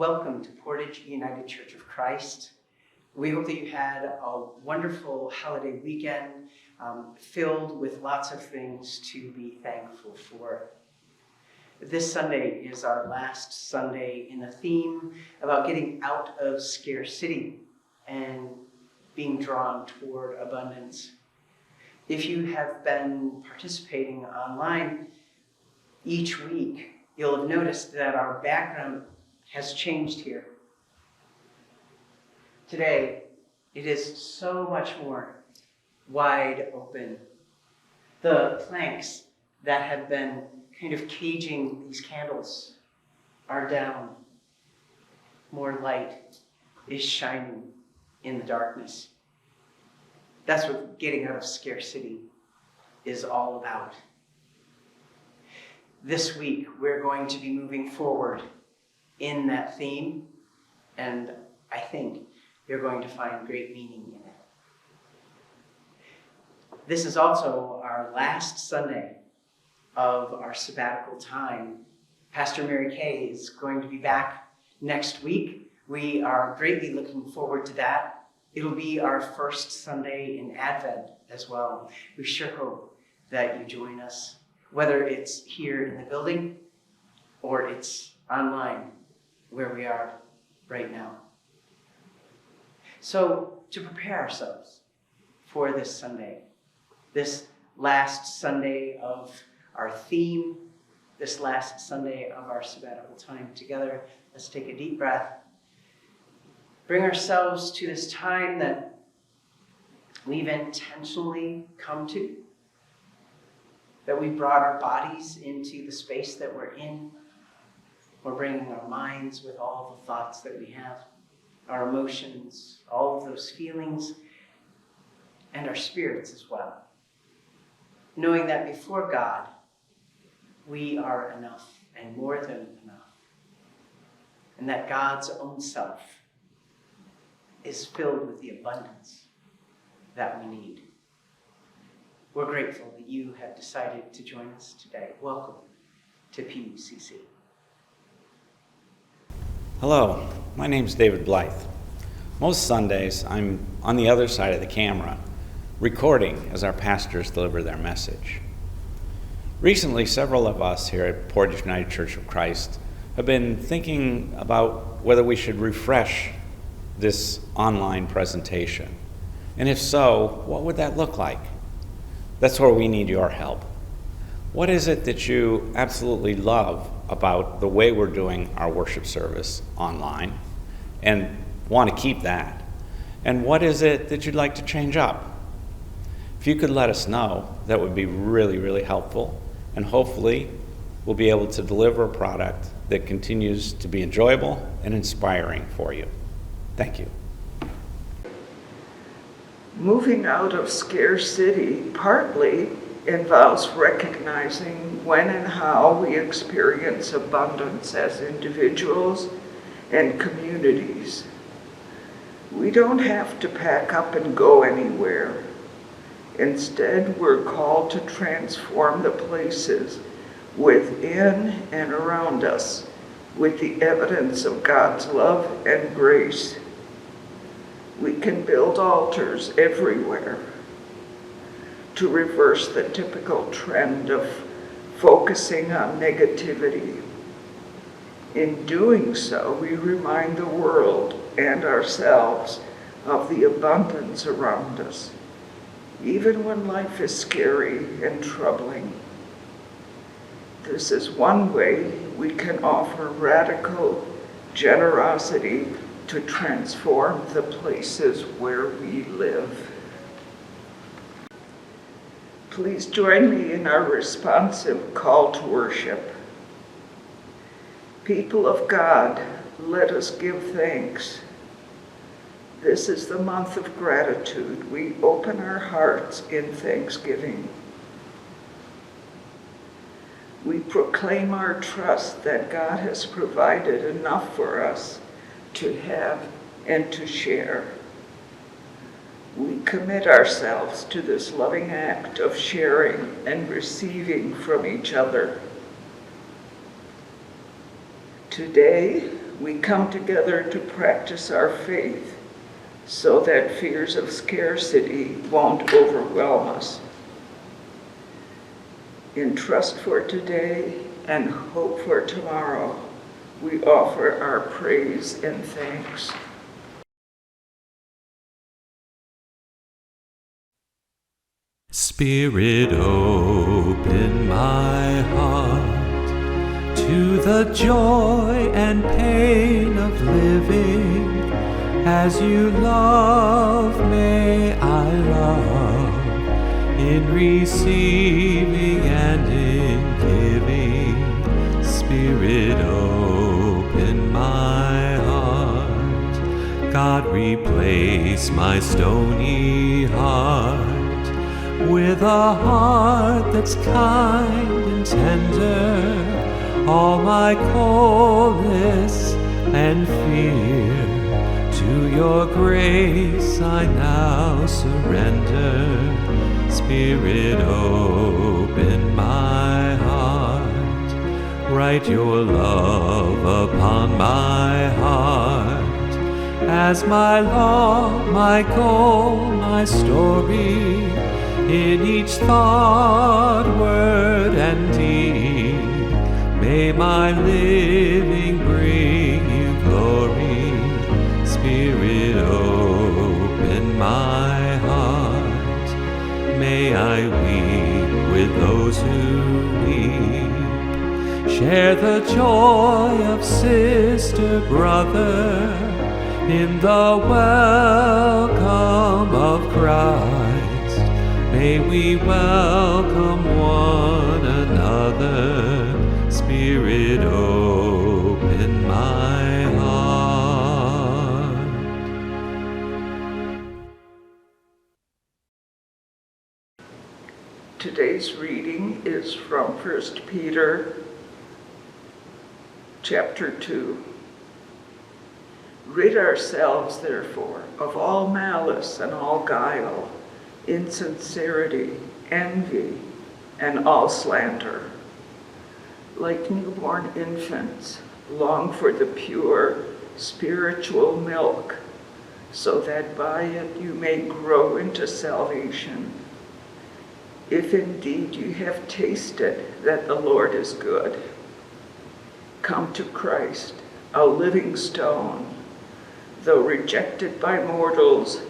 welcome to Portage United Church of Christ. We hope that you had a wonderful holiday weekend filled with lots of things to be thankful for. This Sunday is our last Sunday in a theme about getting out of scarcity and being drawn toward abundance. If you have been participating online each week, you'll have noticed that our background has changed here. Today, it is so much more wide open. The planks that have been kind of caging these candles are down. More light is shining in the darkness. That's what getting out of scarcity is all about. This week, we're going to be moving forward in that theme, and I think you're going to find great meaning in it. This is also our last Sunday of our sabbatical time. Pastor Mary Kay is going to be back next week. We are greatly looking forward to that. It'll be our first Sunday in Advent as well. We sure hope that you join us, whether it's here in the building or it's online where we are right now. So to prepare ourselves for this Sunday, this last Sunday of our theme, this last Sunday of our sabbatical time together, let's take a deep breath. Bring ourselves to this time that we've intentionally come to, that we brought our bodies into the space that we're in. We're bringing our minds with all the thoughts that we have, our emotions, all of those feelings, and our spirits as well. Knowing that before God, we are enough and more than enough. And that God's own self is filled with the abundance that we need. We're grateful that you have decided to join us today. Welcome to PUCC. Hello, my name's David Blythe. Most Sundays, I'm on the other side of the camera, recording as our pastors deliver their message. Recently, several of us here at Portage United Church of Christ have been thinking about whether we should refresh this online presentation. And if so, what would that look like? That's where we need your help. What is it that you absolutely love about the way we're doing our worship service online and want to keep that? And what is it that you'd like to change up? If you could let us know, that would be really, really helpful. And hopefully, we'll be able to deliver a product that continues to be enjoyable and inspiring for you. Thank you. Moving out of scarcity partly involves recognizing when and how we experience abundance as individuals and communities. We don't have to pack up and go anywhere. Instead, we're called to transform the places within and around us with the evidence of God's love and grace. We can build altars everywhere to reverse the typical trend of focusing on negativity. In doing so, we remind the world and ourselves of the abundance around us, even when life is scary and troubling. This is one way we can offer radical generosity to transform the places where we live. Please join me in our responsive call to worship. People of God, let us give thanks. This is the month of gratitude. We open our hearts in thanksgiving. We proclaim our trust that God has provided enough for us to have and to share. We commit ourselves to this loving act of sharing and receiving from each other. Today, We come together to practice our faith so that fears of scarcity won't overwhelm us. In trust for today and hope for tomorrow, we offer our praise and thanks. Spirit, open my heart to the joy and pain of living. As you love, may I love in receiving and in giving. Spirit, open my heart. God, replace my stony heart with a heart that's kind and tender. All my coldness and fear, to your grace I now surrender. Spirit, open my heart. Write your love upon my heart. As my law, my goal, my story, in each thought, word, and deed, may my living bring you glory. Spirit, open my heart. May I weep with those who weep. Share the joy of sister, brother, in the welcome of Christ. May we welcome one another. Spirit, open my heart. Today's reading is from 1 Peter chapter 2. Rid ourselves, therefore, of all malice and all guile, insincerity, envy, and all slander. Like newborn infants, long for the pure spiritual milk, so that by it you may grow into salvation. If indeed you have tasted that the Lord is good, come to Christ, a living stone, though rejected by mortals,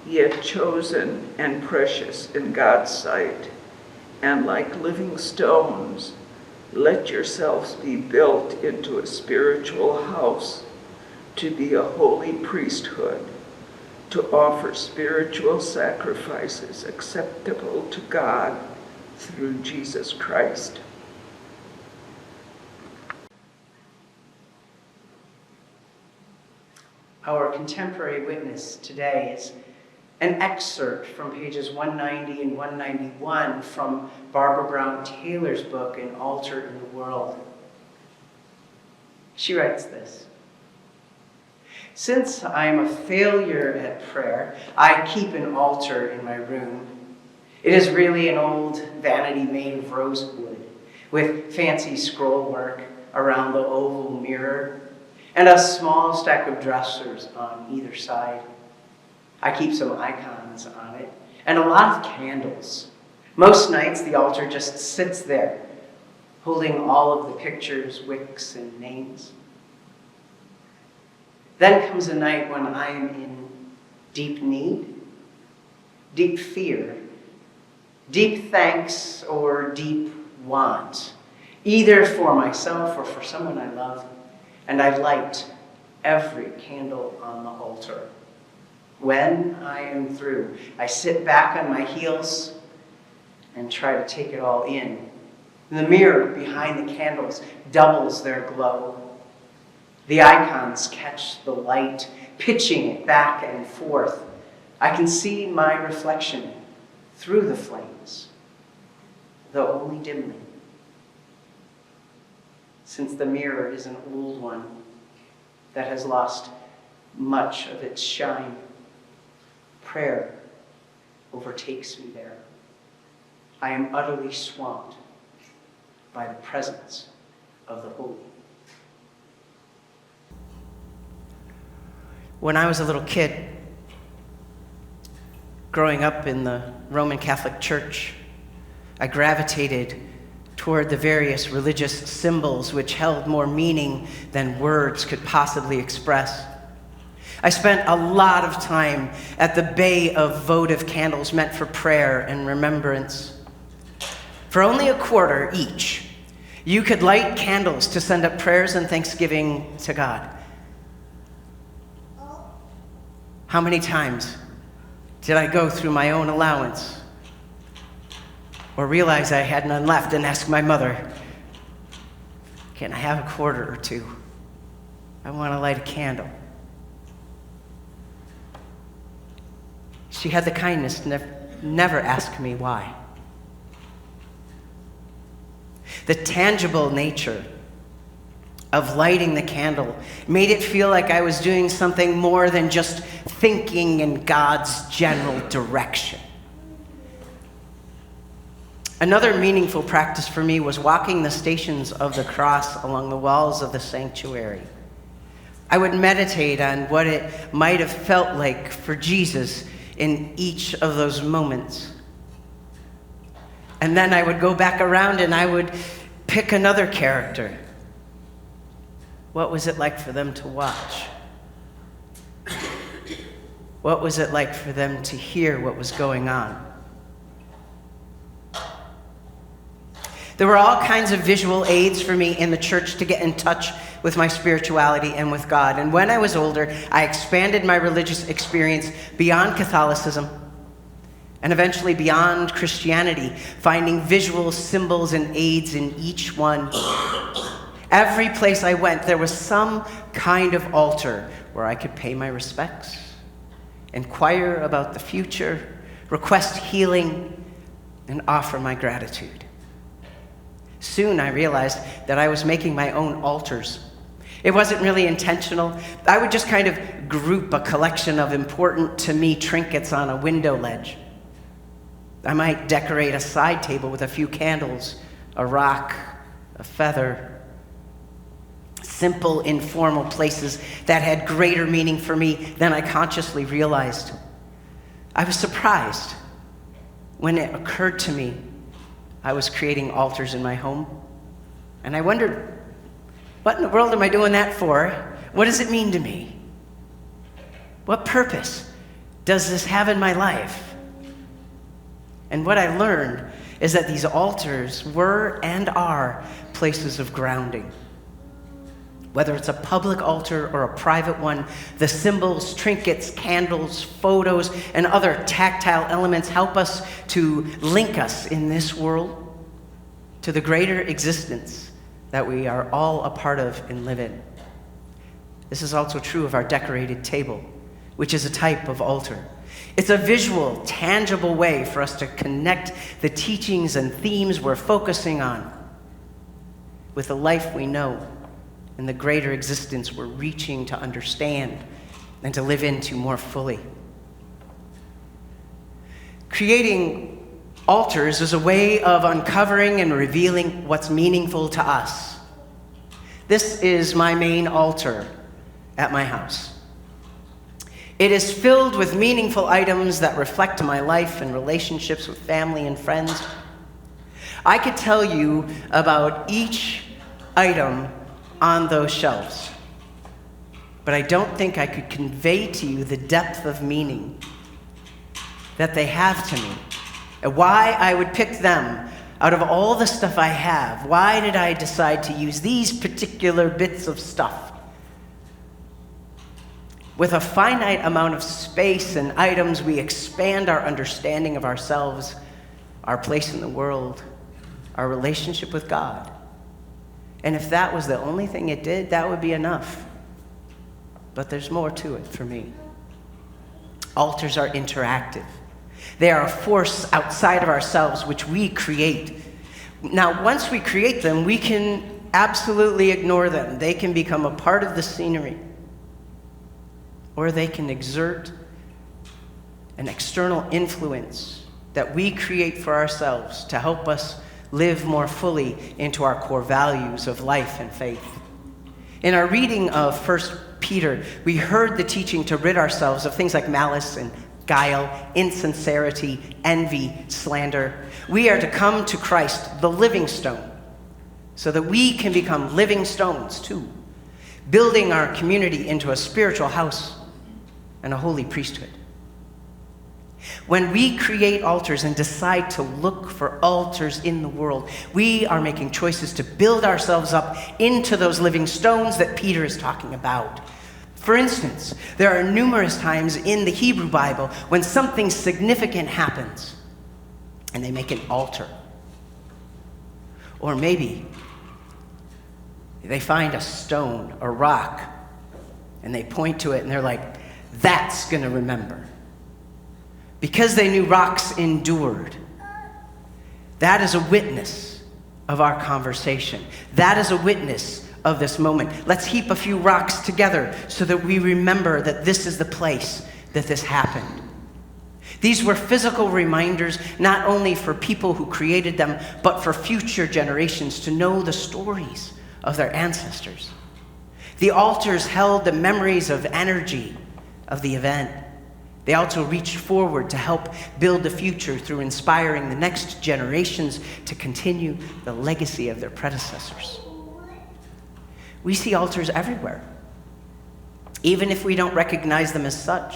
yet chosen and precious in God's sight. And like living stones, let yourselves be built into a spiritual house, to be a holy priesthood, to offer spiritual sacrifices acceptable to God through Jesus Christ. Our contemporary witness today is an excerpt from pages 190 and 191 from Barbara Brown Taylor's book, An Altar in the World. She writes this: "Since I am a failure at prayer, I keep an altar in my room. It is really an old vanity made of rosewood, with fancy scroll work around the oval mirror, and a small stack of dressers on either side. I keep some icons on it, and a lot of candles. Most nights the altar just sits there, holding all of the pictures, wicks, and names. Then comes a night when I am in deep need, deep fear, deep thanks, or deep want, either for myself or for someone I love, and I light every candle on the altar. When I am through, I sit back on my heels and try to take it all in. The mirror behind the candles doubles their glow. The icons catch the light, pitching it back and forth. I can see my reflection through the flames, though only dimly. Since the mirror is an old one that has lost much of its shine, prayer overtakes me there. I am utterly swamped by the presence of the holy." When I was a little kid, growing up in the Roman Catholic Church, I gravitated toward the various religious symbols which held more meaning than words could possibly express. I spent a lot of time at the bay of votive candles meant for prayer and remembrance. For only a quarter each, you could light candles to send up prayers and thanksgiving to God. How many times did I go through my own allowance or realize I had none left and ask my mother, "Can I have a quarter or two? I want to light a candle." She had the kindness to never ask me why. The tangible nature of lighting the candle made it feel like I was doing something more than just thinking in God's general direction. Another meaningful practice for me was walking the stations of the cross along the walls of the sanctuary. I would meditate on what it might have felt like for Jesus in each of those moments. And then I would go back around and I would pick another character. What was it like for them to watch? What was it like for them to hear what was going on? There were all kinds of visual aids for me in the church to get in touch with my spirituality and with God. And when I was older, I expanded my religious experience beyond Catholicism and eventually beyond Christianity, finding visual symbols and aids in each one. Every place I went, there was some kind of altar where I could pay my respects, inquire about the future, request healing, and offer my gratitude. Soon I realized that I was making my own altars. It wasn't really intentional. I would just kind of group a collection of important to me trinkets on a window ledge. I might decorate a side table with a few candles, a rock, a feather. Simple, informal places that had greater meaning for me than I consciously realized. I was surprised when it occurred to me I was creating altars in my home. And I wondered, what in the world am I doing that for? What does it mean to me? What purpose does this have in my life? And what I learned is that these altars were and are places of grounding. Whether it's a public altar or a private one, the symbols, trinkets, candles, photos, and other tactile elements help us to link us in this world to the greater existence that we are all a part of and live in. This is also true of our decorated table, which is a type of altar. It's a visual, tangible way for us to connect the teachings and themes we're focusing on with the life we know and the greater existence we're reaching to understand and to live into more fully. Creating altars is a way of uncovering and revealing what's meaningful to us. This is my main altar at my house. It is filled with meaningful items that reflect my life and relationships with family and friends. I could tell you about each item on those shelves, but I don't think I could convey to you the depth of meaning that they have to me and why I would pick them out of all the stuff I have. Why did I decide to use these particular bits of stuff? With a finite amount of space and items, we expand our understanding of ourselves, our place in the world, our relationship with God. And if that was the only thing it did, that would be enough. But there's more to it for me. Altars are interactive. They are a force outside of ourselves which we create. Now, once we create them, we can absolutely ignore them. They can become a part of the scenery, or they can exert an external influence that we create for ourselves to help us live more fully into our core values of life and faith. In our reading of 1 Peter, we heard the teaching to rid ourselves of things like malice and guile, insincerity, envy, slander. We are to come to Christ, the living stone, so that we can become living stones too, building our community into a spiritual house and a holy priesthood. When we create altars and decide to look for altars in the world, we are making choices to build ourselves up into those living stones that Peter is talking about. For instance, there are numerous times in the Hebrew Bible when something significant happens and they make an altar. Or maybe they find a stone or rock and they point to it and they're like, that's going to remember. Because they knew rocks endured. That is a witness of our conversation. That is a witness of this moment. Let's heap a few rocks together so that we remember that this is the place that this happened. These were physical reminders, not only for people who created them, but for future generations to know the stories of their ancestors. The altars held the memories of energy of the event. They also reached forward to help build the future through inspiring the next generations to continue the legacy of their predecessors. We see altars everywhere, even if we don't recognize them as such.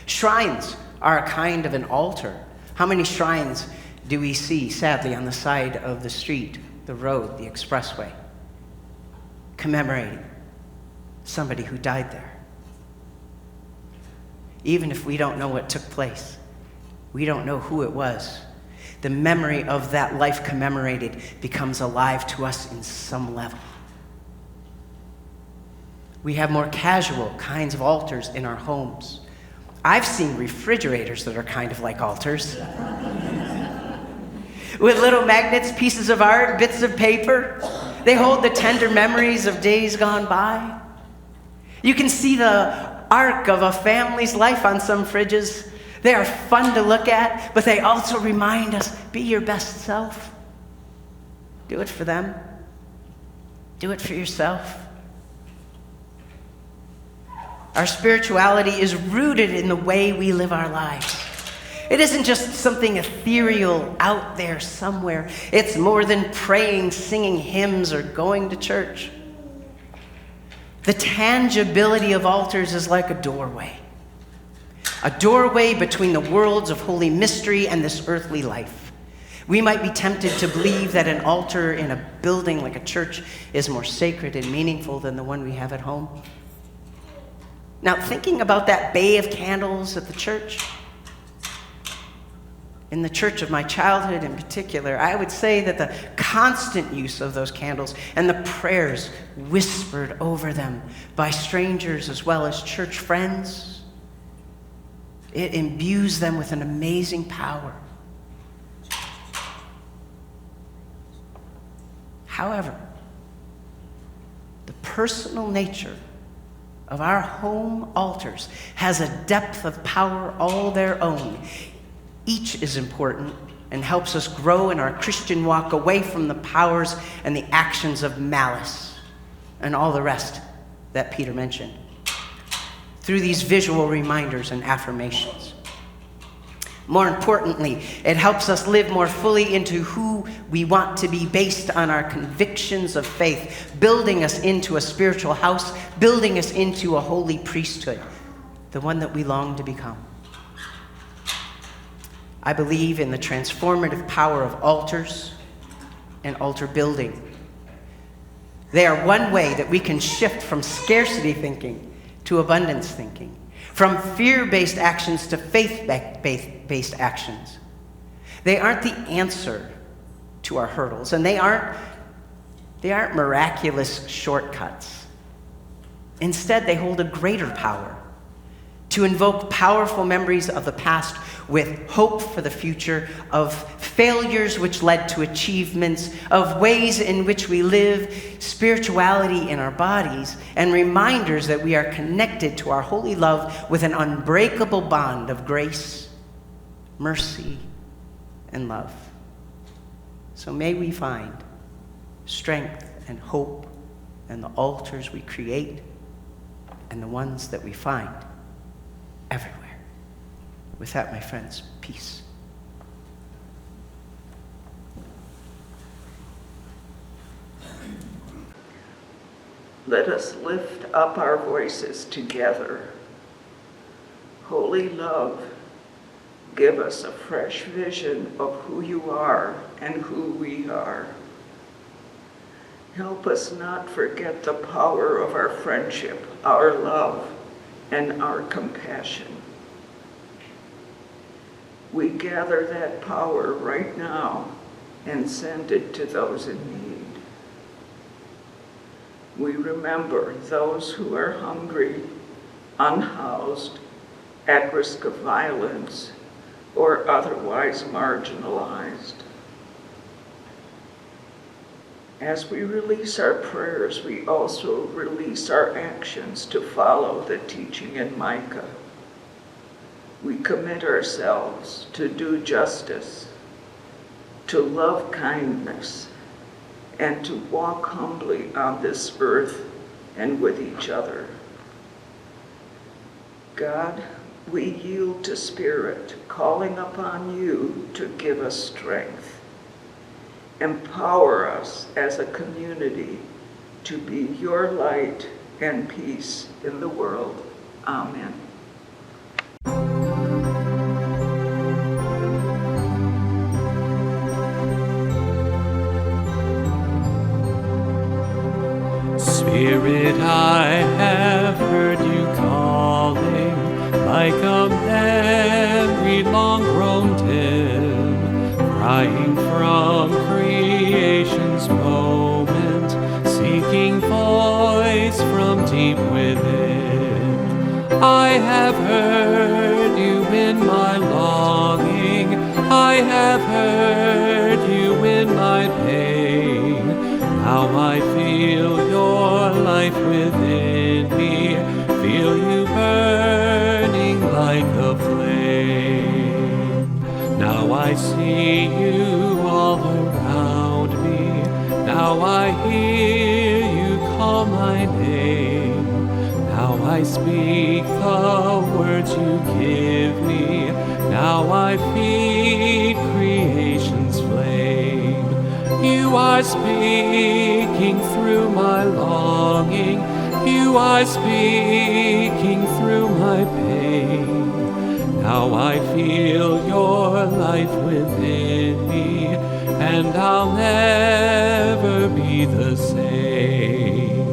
Shrines are a kind of an altar. How many shrines do we see, sadly, on the side of the street, the road, the expressway, commemorating somebody who died there? Even if we don't know what took place, we don't know who it was, the memory of that life commemorated becomes alive to us in some level. We have more casual kinds of altars in our homes. I've seen refrigerators that are kind of like altars. With little magnets, pieces of art, bits of paper. They hold the tender memories of days gone by. You can see the arc of a family's life on some fridges. They are fun to look at, but they also remind us, be your best self. Do it for them. Do it for yourself. Our spirituality is rooted in the way we live our lives. It isn't just something ethereal out there somewhere. It's more than praying, singing hymns, or going to church. The tangibility of altars is like a doorway between the worlds of holy mystery and this earthly life. We might be tempted to believe that an altar in a building like a church is more sacred and meaningful than the one we have at home. Now, thinking about that bay of candles at the church, in the church of my childhood in particular, I would say that the constant use of those candles and the prayers whispered over them by strangers as well as church friends, it imbues them with an amazing power. However, the personal nature of our home altars has a depth of power all their own. Each is important and helps us grow in our Christian walk away from the powers and the actions of malice and all the rest that Peter mentioned, through these visual reminders and affirmations. More importantly, it helps us live more fully into who we want to be based on our convictions of faith, building us into a spiritual house, building us into a holy priesthood, the one that we long to become. I believe in the transformative power of altars and altar building. They are one way that we can shift from scarcity thinking to abundance thinking, from fear-based actions to faith-based actions. They aren't the answer to our hurdles, and they aren't miraculous shortcuts. Instead, they hold a greater power to invoke powerful memories of the past with hope for the future, of failures which led to achievements, of ways in which we live, spirituality in our bodies, and reminders that we are connected to our holy love with an unbreakable bond of grace, mercy, and love. So may we find strength and hope in the altars we create and the ones that we find everywhere. With that, my friends, peace. Let us lift up our voices together. Holy love, give us a fresh vision of who you are and who we are. Help us not forget the power of our friendship, our love, and our compassion. We gather that power right now and send it to those in need. We remember those who are hungry, unhoused, at risk of violence, or otherwise marginalized. As we release our prayers, we also release our actions to follow the teaching in Micah. We commit ourselves to do justice, to love kindness, and to walk humbly on this earth and with each other. God, we yield to Spirit, calling upon you to give us strength. Empower us as a community to be your light and peace in the world. Amen. Spirit, I have heard you calling like a memory long-grown dim, crying from creation's moment, seeking voice from deep within. I have heard you in my longing, I have heard you in my pain. Now I feel your life within me, feel you burning like a flame. Now I see you all around me, now I hear you call my name. Now I speak the words you give me, now I feed creation's flame. You are speaking through my longing, you are speaking through my pain. Now I feel your life within me, and I'll never be the same.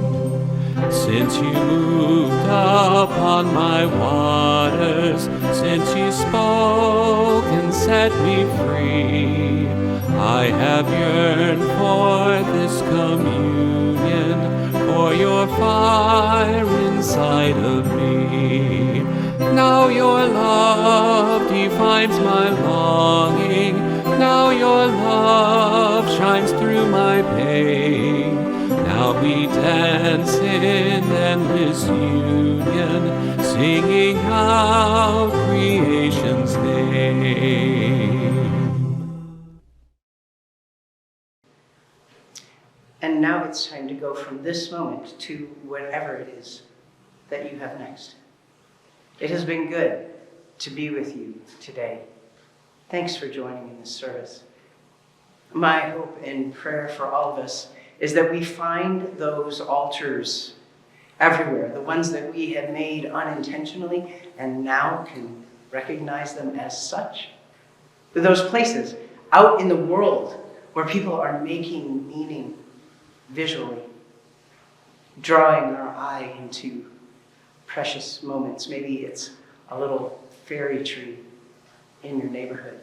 Since you moved upon my waters, since you spoke and set me free, I have yearned for this communion, for your fire inside of me. Now your love defines my longing, now your love shines through my pain. Now we dance in endless union, singing out creation's name. And now it's time to go from this moment to whatever it is that you have next. It has been good to be with you today. Thanks for joining in this service. My hope and prayer for all of us is that we find those altars everywhere, the ones that we have made unintentionally and now can recognize them as such. Those places out in the world where people are making meaning visually, drawing our eye into precious moments. Maybe it's a little fairy tree in your neighborhood.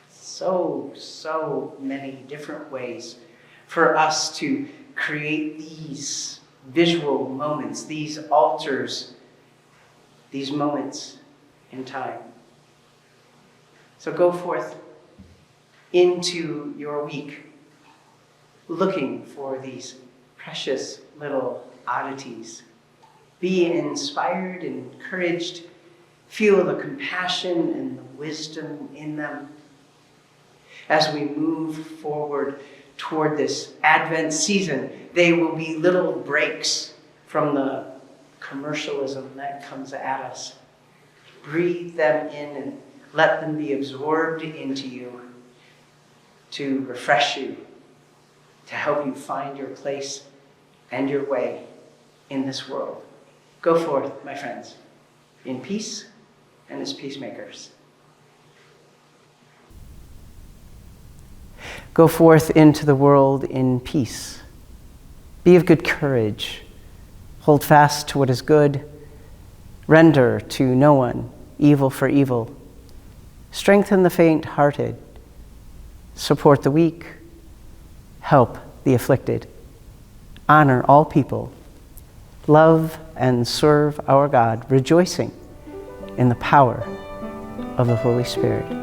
So many different ways for us to create these visual moments, these altars, these moments in time. So go forth into your week looking for these precious little oddities. Be inspired, encouraged, feel the compassion and the wisdom in them. As we move forward toward this Advent season, they will be little breaks from the commercialism that comes at us. Breathe them in and let them be absorbed into you to refresh you, to help you find your place and your way in this world. Go forth, my friends, in peace and as peacemakers. Go forth into the world in peace. Be of good courage. Hold fast to what is good. Render to no one evil for evil. Strengthen the faint-hearted. Support the weak. Help the afflicted. Honor all people. Love and serve our God, rejoicing in the power of the Holy Spirit.